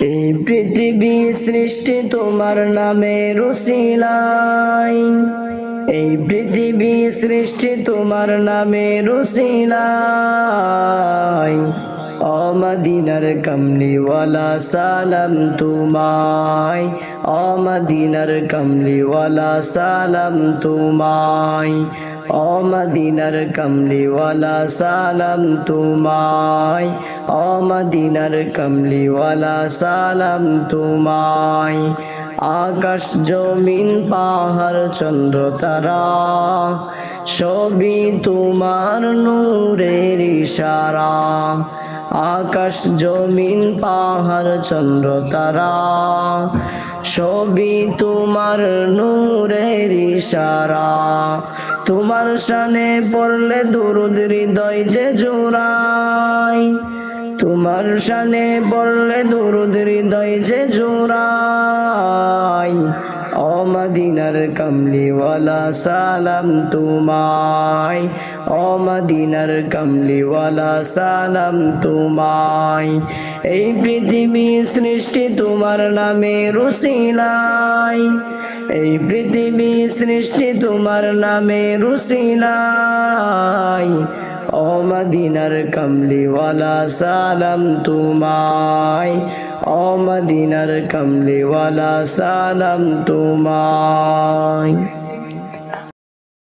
এই পৃথিবী সৃষ্টি তোমার নামের উসিলায়, এই পৃথিবী সৃষ্টি তোমার নামের উসিলায়। ও মদিনার কমলিওয়ালা সালাম তোমায়, ও মদিনার কমলিওয়ালা সালাম তোমায়, ও মদিনার কমলিওয়ালা সালাম তোমায়, ও মদিনার কমলিওয়ালা সালাম তোমায়। আকাশ জমিন পাহাড় চন্দ্র তারা সবই তোমার নূরের ইশারা। আকাশ জমিন পাহাড় চন্দ্র তারা সবই তোমার নূরের ইশারা। তোমার শানে পড়লে দুরুদ হৃদয় যে জোড়ায়, তোমার শানে পড়লে দুরুদ হৃদয় যে জোড়ায়। ও মদিনার কমলিওয়ালা সালাম তোমায়, ও মদিনার কমলিওয়ালা সালাম তোমায়। এই পৃথিবী সৃষ্টি তোমার নামের উসিলায়, এই পৃথিবী সৃষ্টি তোমার নামের উসিলায়। ও মদিনার কমলিওয়ালা সালাম তোমায়, ও মদিনার কমলিওয়ালা সালাম তোমায়।